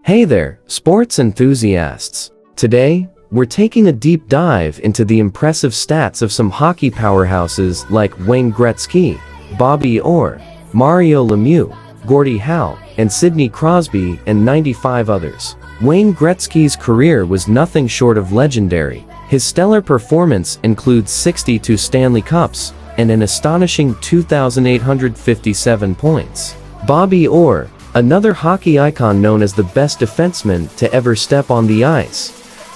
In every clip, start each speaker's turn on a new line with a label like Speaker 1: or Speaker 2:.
Speaker 1: Hey there, sports enthusiasts. Today, we're taking a deep dive into the impressive stats of some hockey powerhouses like Wayne Gretzky, Bobby Orr, Mario Lemieux, Gordie Howe, and Sidney Crosby, and 95 others. Wayne Gretzky's career was nothing short of legendary. His stellar performance includes 62 Stanley Cups and an astonishing 2,857 points. Bobby Orr, another hockey icon known as the best defenseman to ever step on the ice,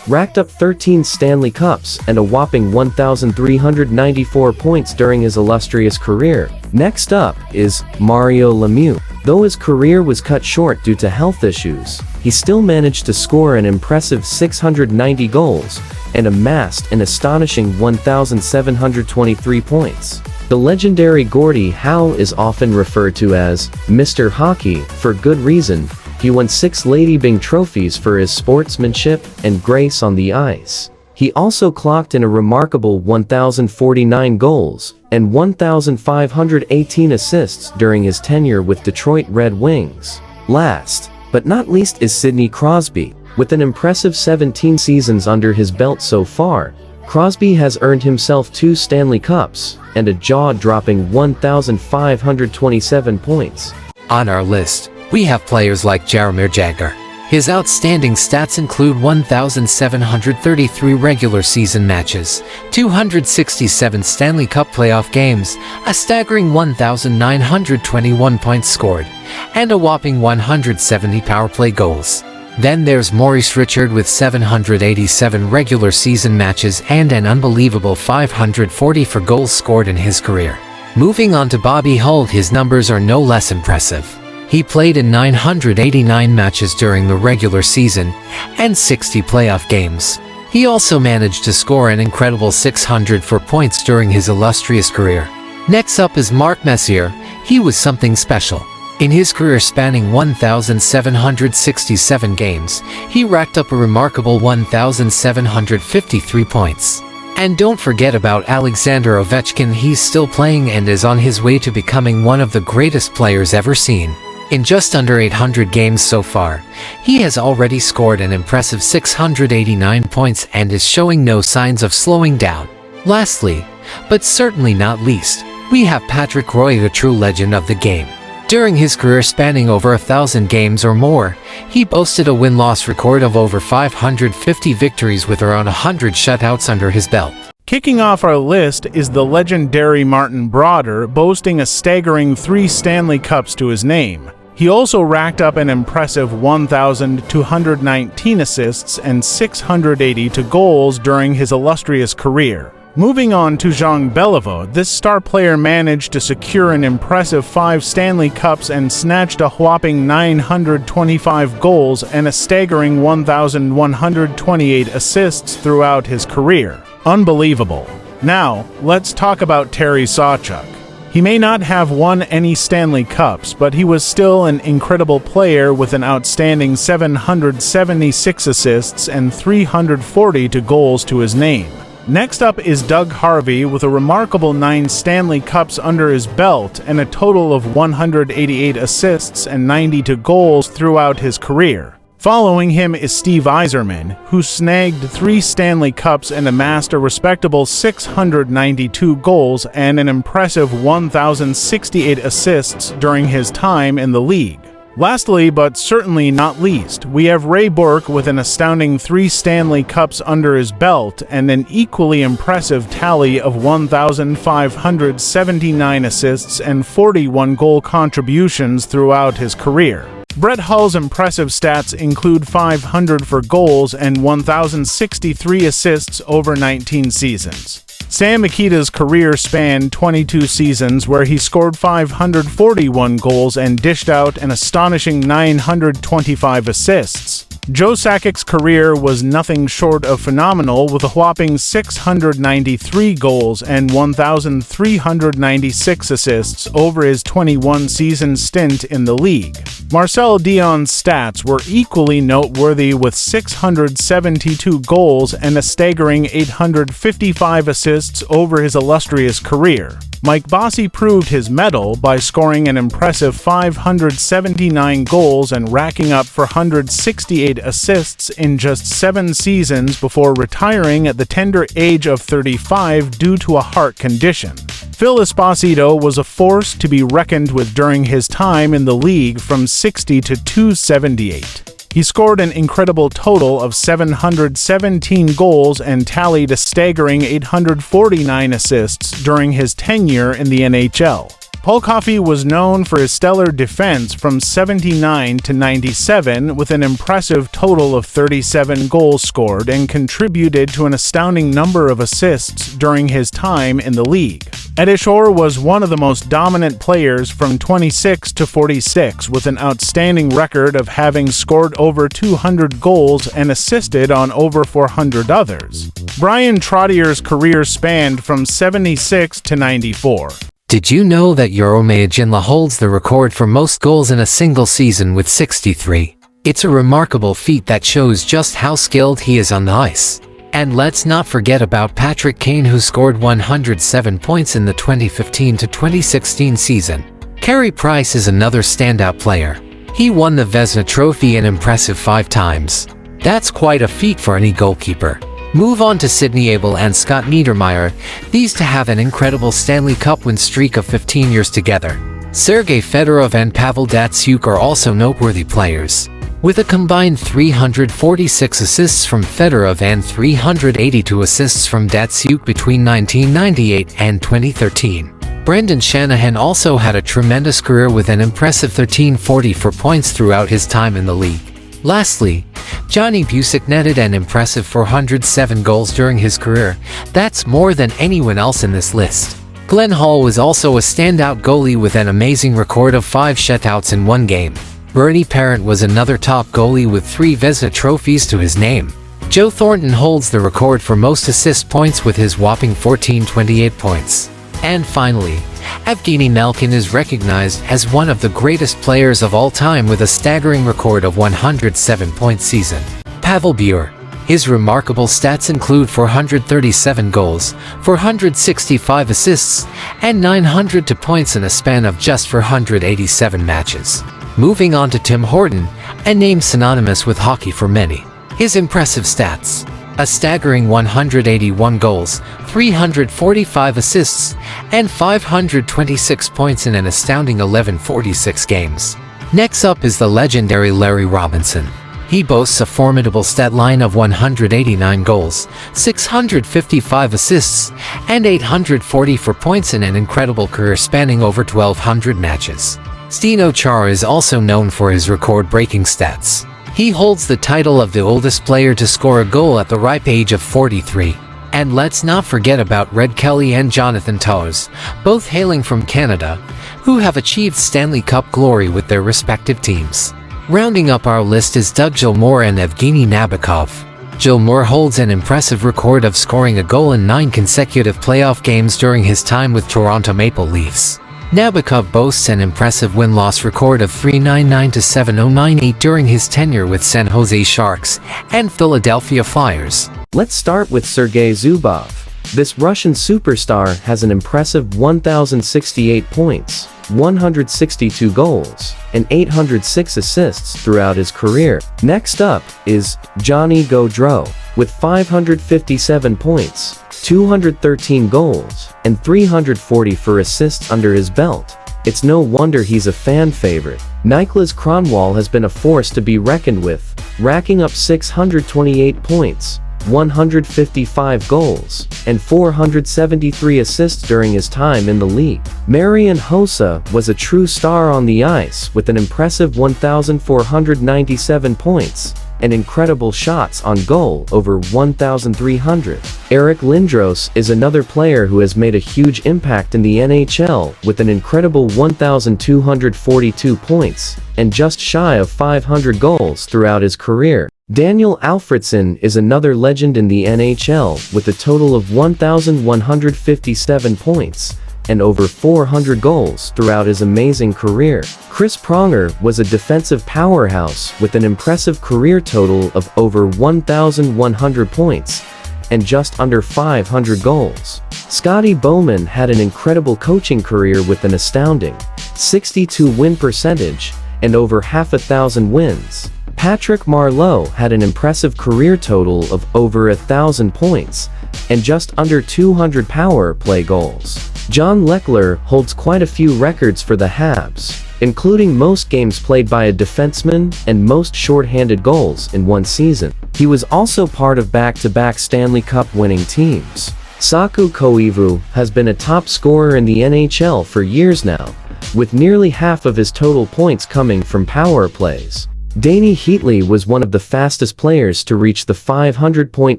Speaker 1: racked up 13 Stanley Cups and a whopping 1,394 points during his illustrious career. Next up is Mario Lemieux. Though his career was cut short due to health issues, he still managed to score an impressive 690 goals and amassed an astonishing 1,723 points. The legendary Gordie Howe is often referred to as Mr. Hockey for good reason. He won 6 Lady Byng trophies for his sportsmanship and grace on the ice. He also clocked in a remarkable 1,049 goals and 1,518 assists during his tenure with Detroit Red Wings. Last, but not least, is Sidney Crosby. With an impressive 17 seasons under his belt so far, Crosby has earned himself 2 Stanley Cups and a jaw-dropping 1,527 points.
Speaker 2: On our list, we have players like Jaromir Jagr. His outstanding stats include 1,733 regular season matches, 267 Stanley Cup playoff games, a staggering 1,921 points scored, and a whopping 170 power play goals. Then there's Maurice Richard with 787 regular season matches and an unbelievable 544 goals scored in his career. Moving on to Bobby Hull, his numbers are no less impressive. He played in 989 matches during the regular season and 60 playoff games. He also managed to score an incredible 604 points during his illustrious career. Next up is Mark Messier. He was something special. In his career spanning 1,767 games, he racked up a remarkable 1,753 points. And don't forget about Alexander Ovechkin. He's still playing and is on his way to becoming one of the greatest players ever seen. In just under 800 games so far, he has already scored an impressive 689 points and is showing no signs of slowing down. Lastly, but certainly not least, we have Patrick Roy, the true legend of the game. During his career spanning over 1,000 games or more, he boasted a win-loss record of over 550 victories with around 100 shutouts under his belt.
Speaker 3: Kicking off our list is the legendary Martin Brodeur, boasting a staggering 3 Stanley Cups to his name. He also racked up an impressive 1,219 assists and 682 goals during his illustrious career. Moving on to Jean Beliveau, this star player managed to secure an impressive 5 Stanley Cups and snatched a whopping 925 goals and a staggering 1,128 assists throughout his career. Unbelievable. Now, let's talk about Terry Sawchuk. He may not have won any Stanley Cups, but he was still an incredible player with an outstanding 776 assists and 342 goals to his name. Next up is Doug Harvey with a remarkable 9 Stanley Cups under his belt and a total of 188 assists and 92 goals throughout his career. Following him is Steve Yzerman, who snagged 3 Stanley Cups and amassed a respectable 692 goals and an impressive 1,068 assists during his time in the league. Lastly, but certainly not least, we have Ray Bourque with an astounding 3 Stanley Cups under his belt and an equally impressive tally of 1,579 assists and 41 goal contributions throughout his career. Brett Hull's impressive stats include 500 for goals and 1,063 assists over 19 seasons. Sam Mikita's career spanned 22 seasons, where he scored 541 goals and dished out an astonishing 925 assists. Joe Sakic's career was nothing short of phenomenal, with a whopping 693 goals and 1,396 assists over his 21-season stint in the league. Marcel Dion's stats were equally noteworthy, with 672 goals and a staggering 855 assists over his illustrious career. Mike Bossy proved his mettle by scoring an impressive 579 goals and racking up 468 assists in just 7 seasons before retiring at the tender age of 35 due to a heart condition. Phil Esposito was a force to be reckoned with during his time in the league from 60 to 278. He scored an incredible total of 717 goals and tallied a staggering 849 assists during his tenure in the NHL. Paul Coffey was known for his stellar defense from 79 to 97 with an impressive total of 37 goals scored and contributed to an astounding number of assists during his time in the league. Eddie Shore was one of the most dominant players from 26 to 46 with an outstanding record of having scored over 200 goals and assisted on over 400 others. Brian Trottier's career spanned from 76 to 94.
Speaker 2: Did you know that Jaromir Jagr holds the record for most goals in a single season with 63? It's a remarkable feat that shows just how skilled he is on the ice. And let's not forget about Patrick Kane, who scored 107 points in the 2015 to 2016 season. Carey Price is another standout player. He won the Vezina Trophy an impressive 5 times. That's quite a feat for any goalkeeper. Move on to Sidney Abel and Scott Niedermayer, these two have an incredible Stanley Cup win streak of 15 years together. Sergei Fedorov and Pavel Datsyuk are also noteworthy players, with a combined 346 assists from Fedorov and 382 assists from Datsyuk between 1998 and 2013. Brendan Shanahan also had a tremendous career with an impressive 1344 points throughout his time in the league. Lastly, Johnny Bucyk netted an impressive 407 goals during his career. That's more than anyone else in this list. Glenn Hall was also a standout goalie with an amazing record of 5 shutouts in one game. Bernie Parent was another top goalie with 3 Vezina trophies to his name. Joe Thornton holds the record for most assist points with his whopping 1428 points. And finally, Evgeny Malkin is recognized as one of the greatest players of all time with a staggering record of 107-point season. Pavel Bure. His remarkable stats include 437 goals, 465 assists, and 902 points in a span of just 487 matches. Moving on to Tim Horton, a name synonymous with hockey for many. His impressive stats: a staggering 181 goals, 345 assists, and 526 points in an astounding 1146 games. Next up is the legendary Larry Robinson. He boasts a formidable stat line of 189 goals, 655 assists, and 844 points in an incredible career spanning over 1,200 matches. Zdeno Chara is also known for his record-breaking stats. He holds the title of the oldest player to score a goal at the ripe age of 43. And let's not forget about Red Kelly and Jonathan Toews, both hailing from Canada, who have achieved Stanley Cup glory with their respective teams. Rounding up our list is Doug Gilmour and Evgeny Nabokov. Gilmour holds an impressive record of scoring a goal in 9 consecutive playoff games during his time with Toronto Maple Leafs. Nabokov boasts an impressive win-loss record of 399 to 7098 during his tenure with San Jose Sharks and Philadelphia Flyers.
Speaker 1: Let's start with Sergei Zubov. This Russian superstar has an impressive 1,068 points, 162 goals, and 806 assists throughout his career. Next up is Johnny Gaudreau, with 557 points, 213 goals, and 344 assists under his belt. It's no wonder he's a fan favorite. Nicklas Kronwall has been a force to be reckoned with, racking up 628 points, 155 goals, and 473 assists during his time in the league. Marian Hossa was a true star on the ice with an impressive 1,497 points, and incredible shots on goal over 1,300. Eric Lindros is another player who has made a huge impact in the NHL with an incredible 1,242 points and just shy of 500 goals throughout his career. Daniel Alfredsson is another legend in the NHL with a total of 1,157 points and over 400 goals throughout his amazing career. Chris Pronger was a defensive powerhouse with an impressive career total of over 1,100 points and just under 500 goals. Scotty Bowman had an incredible coaching career with an astounding 62 win percentage and over half a thousand wins. Patrick Marleau had an impressive career total of over 1,000 points and just under 200 power play goals. John Leckler holds quite a few records for the Habs, including most games played by a defenseman and most shorthanded goals in one season. He was also part of back-to-back Stanley Cup winning teams. Saku Koivu has been a top scorer in the NHL for years now, with nearly half of his total points coming from power plays. Danny Heatley was one of the fastest players to reach the 500-point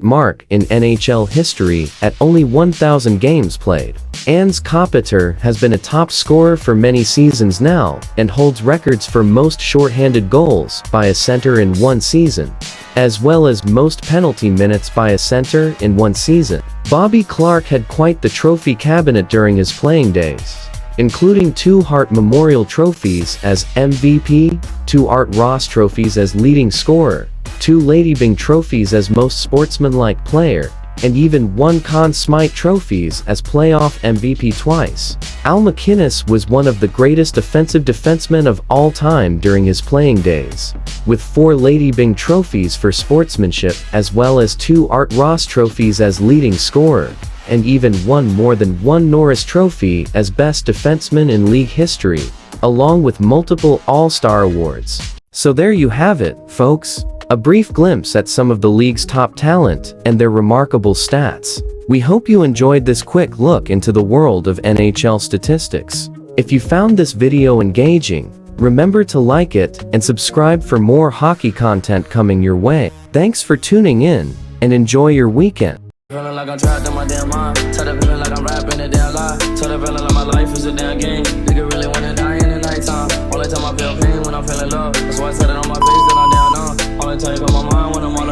Speaker 1: mark in NHL history at only 1,000 games played. Ans Kopitar has been a top scorer for many seasons now and holds records for most shorthanded goals by a center in one season, as well as most penalty minutes by a center in one season. Bobby Clarke had quite the trophy cabinet during his playing days, including 2 Hart Memorial trophies as MVP, 2 Art Ross trophies as leading scorer, 2 Lady Byng trophies as most sportsmanlike player, and even 1 Conn Smythe trophies as playoff MVP twice. Al MacInnis was one of the greatest offensive defensemen of all time during his playing days, with 4 Lady Byng trophies for sportsmanship as well as 2 Art Ross trophies as leading scorer, and even won more than 1 Norris Trophy as best defenseman in league history, along with multiple All-Star awards. So there you have it, folks. A brief glimpse at some of the league's top talent and their remarkable stats. We hope you enjoyed this quick look into the world of NHL statistics. If you found this video engaging, remember to like it and subscribe for more hockey content coming your way. Thanks for tuning in, and enjoy your weekend.
Speaker 4: Feeling like I'm trapped in my damn mind. Tired of feeling like I'm rapping a damn lie. Tired of feeling like my life is a damn game. Nigga really wanna die in the nighttime. Only time I feel pain when I'm feeling love. That's why I said it on my face that I'm down on. Only time you got my mind when I'm on